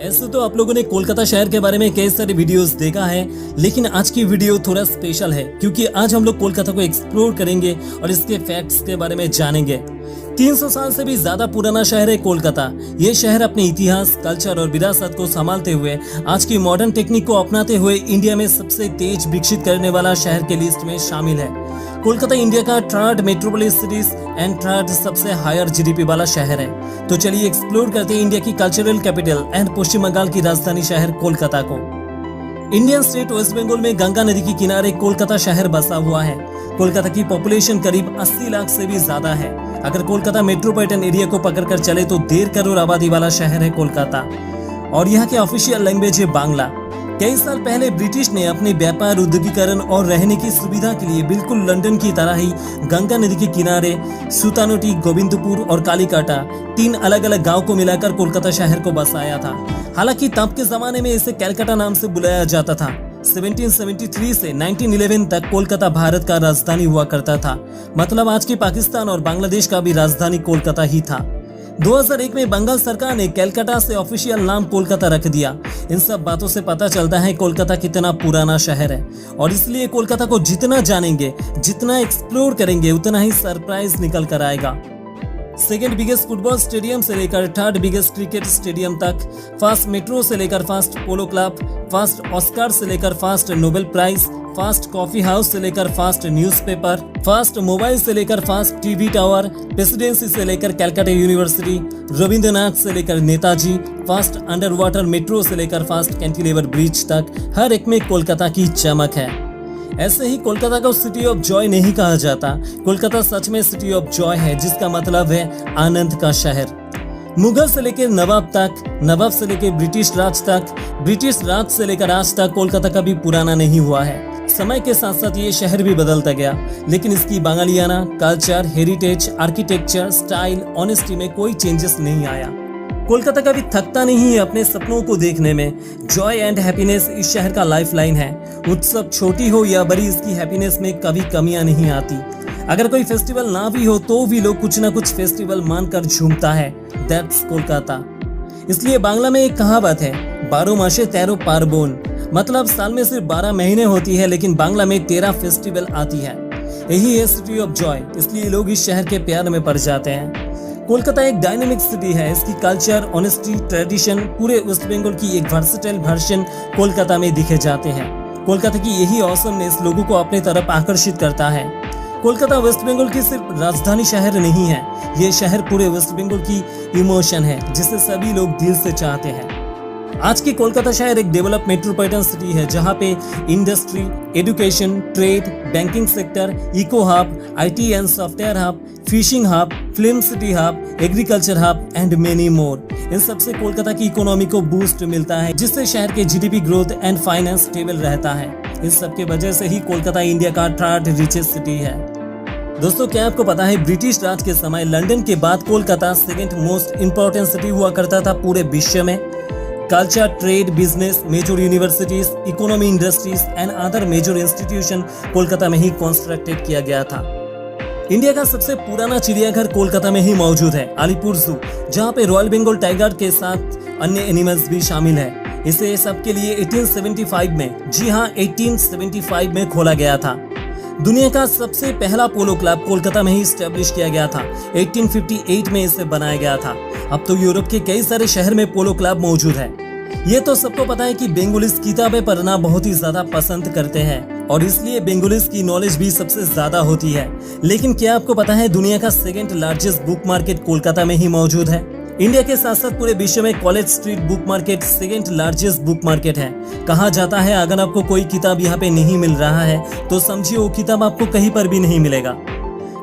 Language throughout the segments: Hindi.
ऐसे तो आप लोगों ने कोलकाता शहर के बारे में कई सारे वीडियोस देखा है, लेकिन आज की वीडियो थोड़ा स्पेशल है क्योंकि आज हम लोग कोलकाता को एक्सप्लोर करेंगे और इसके फैक्ट्स के बारे में जानेंगे। 300 साल से भी ज्यादा पुराना शहर है कोलकाता। ये शहर अपने इतिहास, कल्चर और विरासत को संभालते हुए आज की मॉडर्न टेक्निक को अपनाते हुए इंडिया में सबसे तेज विकसित करने वाला शहर के लिस्ट में शामिल है। कोलकाता इंडिया का third metropolis cities and third सबसे हायर जीडीपी वाला शहर है। तो चलिए एक्सप्लोर करते हैं इंडिया की कल्चरल कैपिटल एंड पश्चिम बंगाल की राजधानी शहर कोलकाता को। इंडियन स्टेट वेस्ट बंगाल में गंगा नदी के किनारे कोलकाता शहर बसा हुआ है। कोलकाता की पॉपुलेशन करीब 80 लाख से भी ज्यादा है। अगर कोलकाता मेट्रोपॉलिटन एरिया को पकड़कर चले तो 1.5 करोड़ आबादी वाला शहर है कोलकाता और यहाँ के ऑफिशियल लैंग्वेज है बांग्ला। कई साल पहले ब्रिटिश ने अपने व्यापार, उद्योगीकरण और रहने की सुविधा के लिए बिल्कुल लंदन की तरह ही गंगा नदी के किनारे सुतानोटी, गोविंदपुर और कालीकाटा 3 अलग अलग गांव को मिलाकर कोलकाता शहर को बसाया था। हालांकि तब के जमाने में इसे कैलकाटा नाम से बुलाया जाता था। 1773 से 1911 तक कोलकाता भारत का राजधानी हुआ करता था। मतलब आज के पाकिस्तान और बांग्लादेश का भी राजधानी कोलकाता ही था। 2001 में बंगाल सरकार ने कैलकाटा से ऑफिशियल नाम कोलकाता रख दिया। इन सब बातों से पता चलता है कोलकाता कितना पुराना शहर है और इसलिए कोलकाता को जितना जानेंगे, जितना एक्सप्लोर करेंगे, उतना ही सरप्राइज निकल कर आएगा। सेकेंड बिगेस्ट फुटबॉल स्टेडियम से लेकर थर्ड बिगेस्ट क्रिकेट स्टेडियम तक, फास्ट मेट्रो से लेकर first polo club, first Oscar से लेकर first Nobel prize, first coffee house से लेकर फास्ट न्यूज़पेपर, फास्ट मोबाइल से लेकर फास्ट टीवी टावर, प्रेसिडेंसी से लेकर कैलकाटा यूनिवर्सिटी, रविंद्रनाथ से लेकर Netaji, fast under water metro से लेकर फास्ट कैंटिलीवर ब्रिज तक, हर एक में कोलकाता की चमक है। ऐसे ही कोलकाता को सिटी ऑफ जॉय नहीं कहा जाता। कोलकाता सच में सिटी ऑफ जॉय है, जिसका मतलब है आनंद का शहर। मुगल से लेकर नवाब तक, नवाब से लेकर ब्रिटिश राज तक, ब्रिटिश राज से लेकर आज तक कोलकाता कभी पुराना नहीं हुआ है। समय के साथ साथ ये शहर भी बदलता गया, लेकिन इसकी बांगालियाना culture, heritage, architecture, style, honesty में कोई चेंजेस नहीं आया। कोलकाता कभी थकता नहीं है अपने सपनों को देखने में। जॉय एंड हैप्पीनेस इस शहर का लाइफलाइन है। उत्सव छोटी हो या बड़ी, इसकी हैप्पीनेस में कभी कमियां नहीं आती। अगर कोई फेस्टिवल ना भी हो तो भी लोग कुछ ना कुछ फेस्टिवल मानकर झूमता है। दैट्स कोलकाता। इसलिए बांग्ला में एक कहावत है, 12 मासे 13 पार्बण। मतलब साल में सिर्फ 12 महीने होती है, लेकिन बांग्ला में 13 फेस्टिवल आती है। यही है सिटी ऑफ जॉय, इसलिए लोग इस शहर के प्यार में पड़ जाते हैं। कोलकाता एक डायनेमिक सिटी है। इसकी कल्चर, ऑनेस्टी, ट्रेडिशन पूरे वेस्ट बंगाल की एक वर्सेटाइल वर्जन कोलकाता में दिखे जाते हैं। कोलकाता की यही ऑसमनेस लोगों को अपनी तरफ आकर्षित करता है। कोलकाता वेस्ट बंगाल की सिर्फ राजधानी शहर नहीं है, ये शहर पूरे वेस्ट बंगाल की इमोशन है, जिसे सभी लोग दिल से चाहते हैं। आज की कोलकाता शहर एक डेवलप मेट्रोपॉलिटन सिटी है, जहां पे industry, education, trade, banking sector, eco hub, IT and software hub, fishing hub, film city hub, agriculture hub and many more. इन सबसे कोलकाता की इकोनॉमी को बूस्ट मिलता है, जिससे शहर के GDP growth and finance stable रहता है। इस सब के वजह से ही कोलकाता इंडिया का थर्ड रिचेस्ट सिटी है। दोस्तों, क्या आपको पता है ब्रिटिश राज के समय लंदन के बाद Kolkata second most important city हुआ करता था पूरे विश्व में। Culture, trade, business, major universities, economy, industries and other major institution Kolkata में ही कंस्ट्रक्टेड किया गया था। इंडिया का सबसे पुराना चिड़ियाघर कोलकाता में ही मौजूद है, अलीपुर जू, जहां पे रॉयल बंगाल टाइगर के साथ अन्य एनिमल्स भी शामिल है। इसे सबके लिए 1875 में, जी हाँ 1875 में खोला गया था। दुनिया का सबसे पहला पोलो क्लब कोलकाता में ही स्टैब्लिश किया गया था। 1858 में इसे बनाया गया था। अब तो यूरोप के कई सारे शहर में पोलो क्लब मौजूद है। ये तो सबको पता है कि बेंगोलीज किताबें पढ़ना बहुत ही ज्यादा पसंद करते हैं और इसलिए बेंगोलीज की नॉलेज भी सबसे ज्यादा होती है। लेकिन क्या आपको पता है दुनिया का second largest book market Kolkata में ही मौजूद है। इंडिया के साथ साथ पूरे विश्व में college street book market second largest book market है। कहा जाता है अगर आपको कोई किताब यहाँ पे नहीं मिल रहा है तो समझिए वो किताब आपको कहीं पर भी नहीं मिलेगा।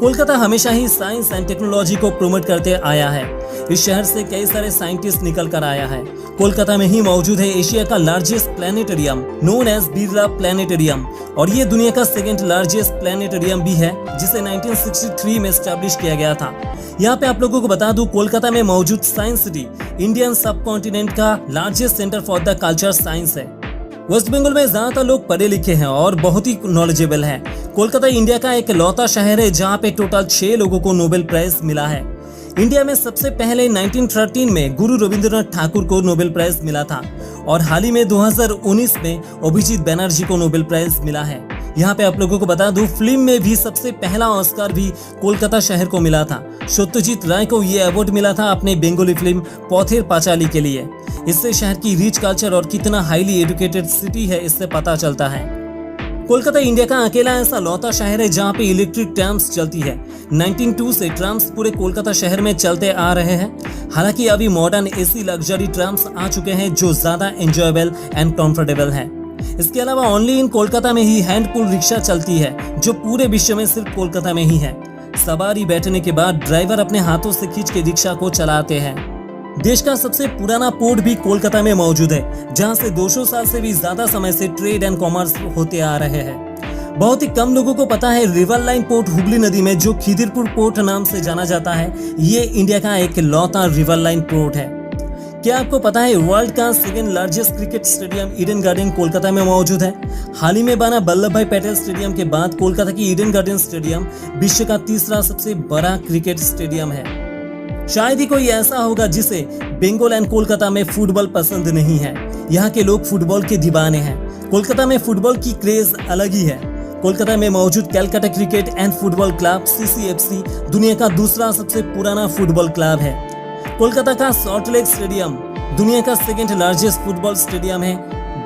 कोलकाता हमेशा ही साइंस एंड टेक्नोलॉजी को प्रमोट करते आया है। इस शहर से कई सारे साइंटिस्ट निकल कर आया है। कोलकाता में ही मौजूद है एशिया का largest planetarium known as Birla planetarium और ये दुनिया का सेकेंड लार्जेस्ट प्लेनेटेरियम भी है, जिसे 1963 में एस्टैब्लिश किया गया था। यहाँ पे आप लोगों को बता दूं, कोलकाता में मौजूद साइंस सिटी इंडियन सब कॉन्टिनेंट का largest centre for the culture science है। वेस्ट बंगाल में ज्यादातर लोग पढ़े लिखे हैं और बहुत ही नॉलेजेबल हैं। कोलकाता इंडिया का एक लौता शहर है जहाँ पे टोटल 6 लोगों को नोबेल प्राइज मिला है। इंडिया में सबसे पहले 1913 में गुरु रविंद्रनाथ ठाकुर को नोबेल प्राइज मिला था और हाल ही में 2019 में अभिजीत बैनर्जी को नोबेल प्राइज मिला है। यहाँ पे आप लोगों को बता दूं, फिल्म में भी सबसे पहला ऑस्कर भी कोलकाता शहर को मिला था। सत्यजीत राय को ये अवार्ड मिला था अपने बंगाली फिल्म पथेर पाचाली के लिए। इससे शहर की रिच कल्चर और कितना हाईली एजुकेटेड सिटी है इससे पता चलता है। कोलकाता इंडिया का अकेला ऐसा लौता शहर है जहाँ पे इलेक्ट्रिक ट्राम्स चलती है। 1902 से ट्राम्स पूरे कोलकाता शहर में चलते आ रहे हैं। हालांकि अभी मॉडर्न एसी लग्जरी ट्राम्स आ चुके हैं जो ज्यादा एंजॉयबल एंड कंफर्टेबल है। इसके अलावा ओनली इन कोलकाता में ही हैंड पुल रिक्शा चलती है जो पूरे विश्व में सिर्फ कोलकाता में ही है। सवारी बैठने के बाद ड्राइवर अपने हाथों से खींच के रिक्शा को चलाते हैं। देश का सबसे पुराना पोर्ट भी कोलकाता में मौजूद है जहां से 200 साल से भी ज्यादा समय से ट्रेड एंड कॉमर्स होते आ रहे हैं। बहुत ही कम लोगों को पता है रिवर लाइन पोर्ट हुगली नदी में जो खिदिरपुर पोर्ट नाम से जाना जाता है, ये इंडिया का एक लौता रिवर लाइन पोर्ट है। क्या आपको पता है वर्ल्ड का second largest cricket stadium Eden garden Kolkata में मौजूद है। हाल ही में बना वल्लभ भाई पटेल स्टेडियम के बाद कोलकाता की ईडन गार्डन स्टेडियम विश्व का तीसरा सबसे बड़ा क्रिकेट स्टेडियम है। शायद ही कोई ऐसा होगा जिसे बंगाल एंड कोलकाता में फुटबॉल पसंद नहीं है। यहाँ के लोग फुटबॉल के दीवाने हैं। कोलकाता में फुटबॉल की क्रेज अलग ही है। कोलकाता में मौजूद Calcutta cricket and football club CCFC दुनिया का दूसरा सबसे पुराना फुटबॉल क्लब है। कोलकाता का सॉल्ट लेक स्टेडियम दुनिया का सेकेंड लार्जेस्ट फुटबॉल स्टेडियम है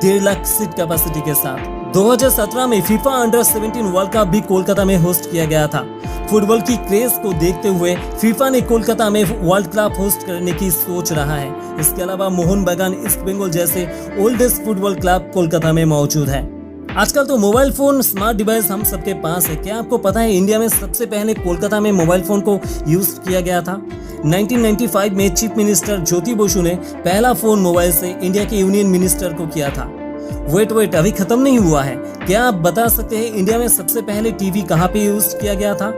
1.5 लाख सीट कैपेसिटी के साथ। 2017 में फीफा अंडर 17 वर्ल्ड कप भी कोलकाता में होस्ट किया गया था। फुटबॉल की क्रेज को देखते हुए फीफा ने कोलकाता में वर्ल्ड कप होस्ट करने की सोच रहा है। इसके अलावा मोहन बागान ईस्ट बंगाल जैसे ओल्डेस्ट फुटबॉल क्लब कोलकाता में मौजूद है। आजकल तो मोबाइल फोन स्मार्ट डिवाइस हम सबके पास है। क्या आपको पता है इंडिया में सबसे पहले कोलकाता में मोबाइल फोन को यूज किया गया था। 1995 में चीफ मिनिस्टर ज्योति बसु ने पहला फोन मोबाइल से इंडिया के यूनियन मिनिस्टर को किया था। वेट अभी खत्म नहीं हुआ है। क्या आप बता सकते हैं इंडिया में सबसे पहले टीवी कहाँ पे यूज किया गया था।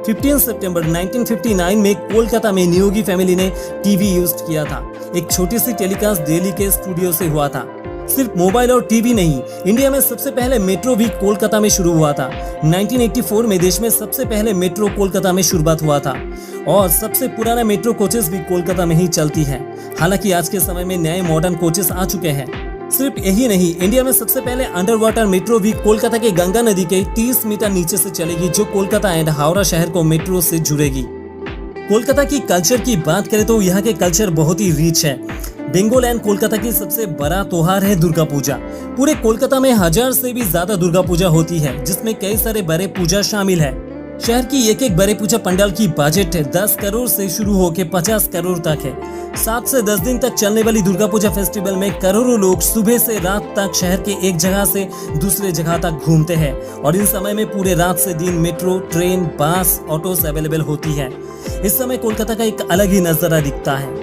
15 सितंबर 1959 में कोलकाता में नियोगी फैमिली ने टीवी यूज किया था। एक छोटी सी टेलीकास्ट दिल्ली के स्टूडियो से हुआ था। सिर्फ मोबाइल और टीवी नहीं, इंडिया में सबसे पहले मेट्रो भी कोलकाता में शुरू हुआ था। 1984 में देश में सबसे पहले मेट्रो कोलकाता में शुरुआत हुआ था और सबसे पुराना मेट्रो कोचेस भी कोलकाता में ही चलती है। हालांकि आज के समय में नए मॉडर्न कोचेस आ चुके हैं। सिर्फ यही नहीं, इंडिया में सबसे पहले अंडर वाटर मेट्रो भी कोलकाता के गंगा नदी के 30 मीटर नीचे से चलेगी जो कोलकाता एंड हावड़ा शहर को मेट्रो से जुड़ेगी। कोलकाता की कल्चर की बात करें तो यहाँ के कल्चर बहुत ही रिच है। बंगाल एंड कोलकाता की सबसे बड़ा त्योहार है दुर्गा पूजा। पूरे कोलकाता में 1000 से भी ज्यादा दुर्गा पूजा होती है जिसमें कई सारे बड़े पूजा शामिल है। शहर की एक बड़े पूजा पंडाल की बजट 10 करोड़ से शुरू होकर 50 करोड़ तक है। 7 से 10 दिन तक चलने वाली दुर्गा पूजा फेस्टिवल में करोड़ों लोग सुबह से रात तक शहर के एक जगह से दूसरे जगह तक घूमते हैं और इन समय में पूरे रात से दिन मेट्रो, ट्रेन, बस, ऑटोस अवेलेबल होती है। इस समय कोलकाता का एक अलग ही नजारा दिखता है।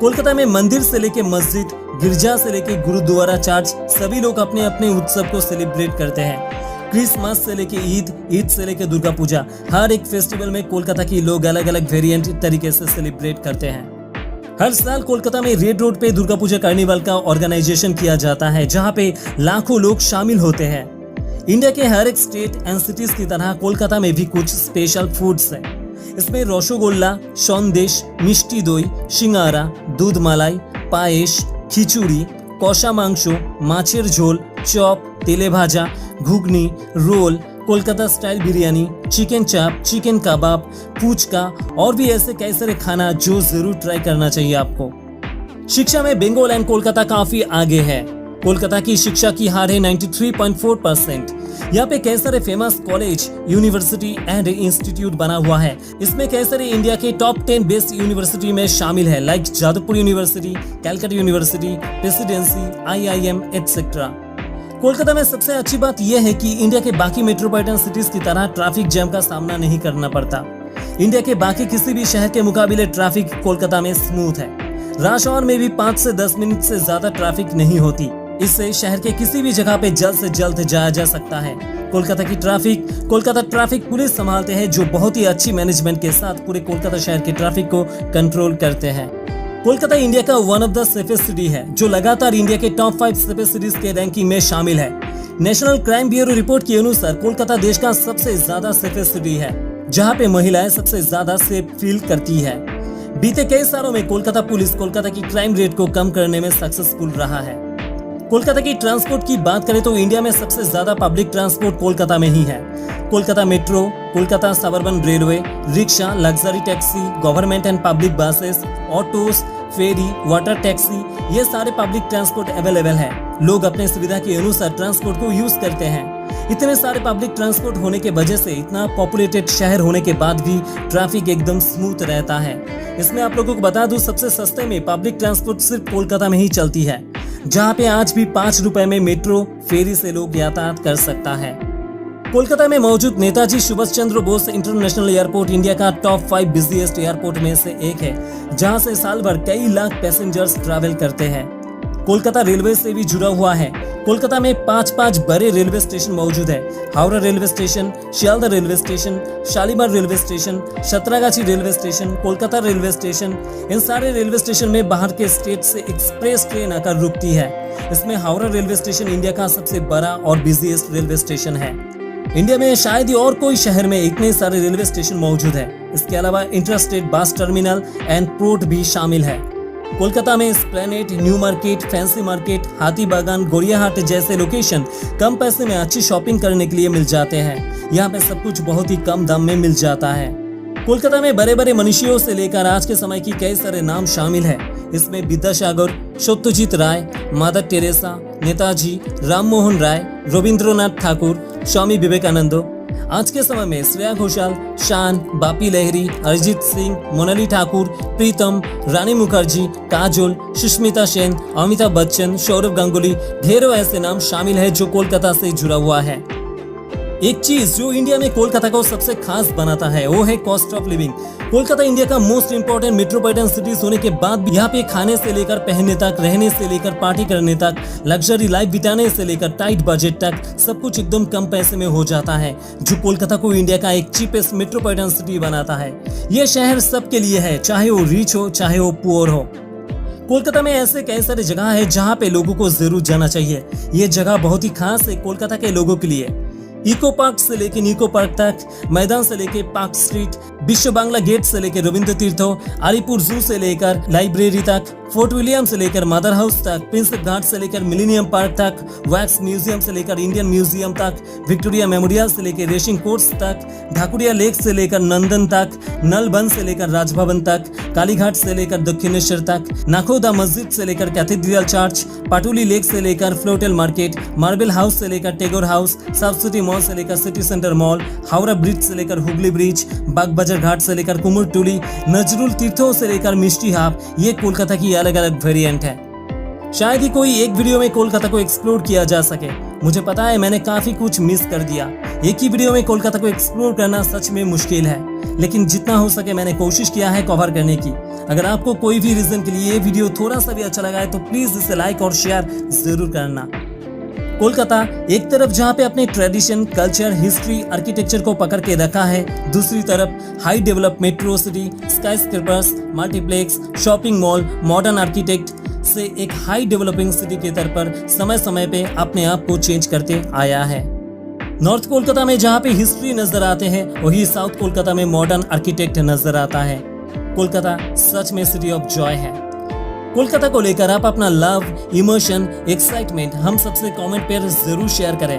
कोलकाता में मंदिर से लेके मस्जिद, गिरजा से लेके गुरुद्वारा, चर्च, सभी लोग अपने अपने उत्सव को सेलिब्रेट करते हैं। क्रिसमस से लेके ईद से लेके दुर्गा पूजा, हर एक फेस्टिवल में कोलकाता की लोग अलग अलग वेरिएंट तरीके से सेलिब्रेट करते हैं। हर साल कोलकाता में रेड रोड पे दुर्गा पूजा कार्निवल का ऑर्गेनाइजेशन किया जाता है जहां पे लाखों लोग शामिल होते हैं। इंडिया के हर एक स्टेट एंड सिटीज की तरह कोलकाता में भी कुछ स्पेशल फूड्स हैं। इसमें रसगोल्ला, सन्देश, मिष्टी दई, सिंगारा, दूध मलाई, पायेश, खिचुड़ी, कषा मांस, माछेर jhol, chop, tele bhaja, ghugni, roll, Kolkata style biryani, chicken chaap, chicken kebab, puchka और भी ऐसे कई सारे खाना जो जरूर ट्राई करना चाहिए आपको। शिक्षा में बंगाल एंड कोलकाता काफी आगे है। कोलकाता की शिक्षा की हार है 93.4%। यहाँ पे कई सारे famous college, university and institute बना हुआ है। इसमें कई सारे इंडिया के टॉप 10 बेस्ट यूनिवर्सिटी में शामिल है like Jadavpur university, Calcutta university, presidency, IIM etcetera. Kolkata में सबसे अच्छी बात यह है कि इंडिया के बाकी मेट्रोपॉलिटन सिटीज की तरह ट्रैफिक जैम का सामना नहीं करना पड़ता। इंडिया के बाकी किसी भी शहर के मुकाबले ट्रैफिक कोलकाता में स्मूथ है। रश आवर में भी 5 से 10 मिनट से ज्यादा ट्रैफिक नहीं होती। इससे शहर के किसी भी जगह पे जल्द से जल्द जाया जा सकता है। कोलकाता ट्रैफिक पुलिस संभालते हैं जो बहुत ही अच्छी मैनेजमेंट के साथ पूरे कोलकाता शहर के ट्रैफिक को कंट्रोल करते हैं। कोलकाता इंडिया का one of the safest city है जो लगातार इंडिया के टॉप 5 सेफेस्ट सिटीज के रैंकिंग में शामिल है। नेशनल क्राइम ब्यूरो रिपोर्ट के अनुसार कोलकाता देश का सबसे ज्यादा सेफेस्ट सिटी है जहाँ पे महिलाएं सबसे ज्यादा सेफ फील करती है। बीते कई सालों में कोलकाता पुलिस कोलकाता की क्राइम रेट को कम करने में सक्सेसफुल रहा है। कोलकाता की ट्रांसपोर्ट की बात करें तो इंडिया में सबसे ज्यादा पब्लिक ट्रांसपोर्ट कोलकाता में ही है। Kolkata metro, Kolkata suburban railway, rickshaw, luxury taxi, government and public buses, autos, ferry, water taxi, ये सारे पब्लिक ट्रांसपोर्ट अवेलेबल है। लोग अपने सुविधा के अनुसार ट्रांसपोर्ट को यूज करते हैं। इतने सारे पब्लिक ट्रांसपोर्ट होने के वजह से इतना पॉपुलेटेड शहर होने के बाद भी ट्रैफिक एकदम स्मूथ रहता है। इसमें आप लोगों को बता दूं, सबसे सस्ते में पब्लिक ट्रांसपोर्ट सिर्फ कोलकाता में ही चलती है, जहां पे आज भी 5 रुपए में मेट्रो फेरी से लोग यातायात कर सकता है। कोलकाता में मौजूद Netaji Subhash Chandra Bose international airport India का टॉप 5 बिजिएस्ट एयरपोर्ट में से एक है, जहां से साल भर कई लाख पैसेंजर्स ट्रैवल करते हैं। कोलकाता रेलवे से भी जुड़ा हुआ है। कोलकाता में 5 बड़े रेलवे स्टेशन मौजूद है। Howrah railway station, Sealdah railway station, Shalimar railway station, Santragachi railway station, Kolkata railway station. इन सारे रेलवे स्टेशन में बाहर के स्टेट से एक्सप्रेस ट्रेन आकर रुकती है। इसमें हावड़ा रेलवे स्टेशन इंडिया का सबसे बड़ा और बिजिएस्ट रेलवे स्टेशन है। इंडिया में शायद ही और कोई शहर में इतने सारे रेलवे स्टेशन मौजूद है। इसके अलावा interstate bus terminal and port भी शामिल है। कोलकाता में Esplanade, new market, fancy market, हाथी बागान, गोरियाहाट जैसे लोकेशन कम पैसे में अच्छी शॉपिंग करने के लिए मिल जाते हैं। यहाँ पे सब कुछ बहुत ही कम दाम में मिल जाता है। कोलकाता में बड़े बड़े मनुष्यों से लेकर आज के समय की कई सारे नाम शामिल है। इसमें विद्यासागर, सत्यजीत राय, मदर टेरेसा, नेताजी, राम मोहन राय, रविंद्रनाथ ठाकुर, स्वामी विवेकानंद। आज के समय में श्रेया घोषाल, शान, बापी लहरी, अरिजीत सिंह, मोनाली ठाकुर, प्रीतम, रानी मुखर्जी, काजोल, सुष्मिता सेन, अमिताभ बच्चन, सौरभ गांगुली, ढेरों ऐसे नाम शामिल है जो कोलकाता से जुड़ा हुआ है। एक चीज जो इंडिया में कोलकाता को सबसे खास बनाता है वो है cost of living. Kolkata India का मोस्ट इंपोर्टेंट मेट्रोपॉलिटन सिटीज होने के बाद भी यहाँ पे खाने से लेकर पहनने तक, रहने से लेकर पार्टी करने तक, लग्जरी लाइफ बिताने से लेकर टाइट बजट तक सब कुछ एकदम कम पैसे में हो जाता है, जो कोलकाता को इंडिया का एक चीपेस्ट मेट्रोपॉलिटन सिटी बनाता है। ये शहर सबके लिए है, चाहे वो रिच हो चाहे वो पुअर हो। कोलकाता में ऐसे कई सारे जगह है जहाँ पे लोगों को जरूर जाना चाहिए। ये जगह बहुत ही खास है कोलकाता के लोगों के लिए। इको पार्क से लेके निको पार्क तक, मैदान से लेके पार्क स्ट्रीट, विश्व बांग्ला गेट से लेकर रविंद्र तीर्थो, अलीपुर जू से लेकर लाइब्रेरी तक, फोर्ट विलियम से लेकर मदर हाउस तक, प्रिंस घाट से लेकर मिलेनियम पार्क तक, वैक्स म्यूजियम से लेकर इंडियन म्यूजियम तक, विक्टोरिया मेमोरियल से लेकर रेसिंग कोर्स तक, ढाकुरिया लेक से लेकर नंदन तक, नलबन से लेकर राजभवन तक, कालीघाट से लेकर दक्षिणेश्वर तक, नाखोदा मस्जिद से लेकर कैथेड्रल चर्च, पाटुली लेक से लेकर फ्लोटेल मार्केट, मार्बल हाउस से लेकर Tagore house, south city mall से लेकर city centre mall, Howrah bridge से लेकर हुगली ब्रिज, बाग बाजार घाट से लेकर कुमुरटुली, नजरुल तीर्थों से लेकर मिष्टी हाप, ये कोलकाता की अलग अलग वेरिएंट है। शायद ही कोई एक वीडियो में कोलकाता को एक्सप्लोर किया जा सके। मुझे पता है मैंने काफी कुछ मिस कर दिया। एक ही वीडियो में कोलकाता को एक्सप्लोर करना सच में मुश्किल है, लेकिन जितना हो सके मैंने कोशिश किया है कवर करने की। अगर आपको कोई भी रीजन के लिए ये वीडियो थोड़ा सा भी अच्छा लगा है तो प्लीज इसे लाइक और शेयर जरूर करना। कोलकाता एक तरफ जहाँ पे अपने ट्रेडिशन, कल्चर, हिस्ट्री, आर्किटेक्चर को पकड़ के रखा है, दूसरी तरफ high develop metro city, skyscrapers, multiplex, shopping mall, modern architect से एक हाई डेवलपिंग सिटी के तौर पर समय समय पे अपने आप को चेंज करते आया है। नॉर्थ कोलकाता में जहाँ पे हिस्ट्री नजर आते हैं, वही साउथ कोलकाता में मॉडर्न आर्किटेक्ट नजर आता है। कोलकाता सच में सिटी ऑफ जॉय है। कोलकाता को लेकर आप अपना लव, इमोशन, एक्साइटमेंट हम सबसे कमेंट पर जरूर शेयर करें।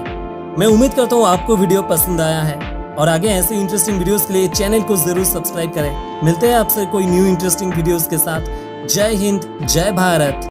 मैं उम्मीद करता हूँ आपको वीडियो पसंद आया है और आगे ऐसे इंटरेस्टिंग वीडियोस के लिए चैनल को जरूर सब्सक्राइब करें। मिलते हैं आपसे कोई न्यू इंटरेस्टिंग वीडियोस के साथ। जय हिंद, जय भारत।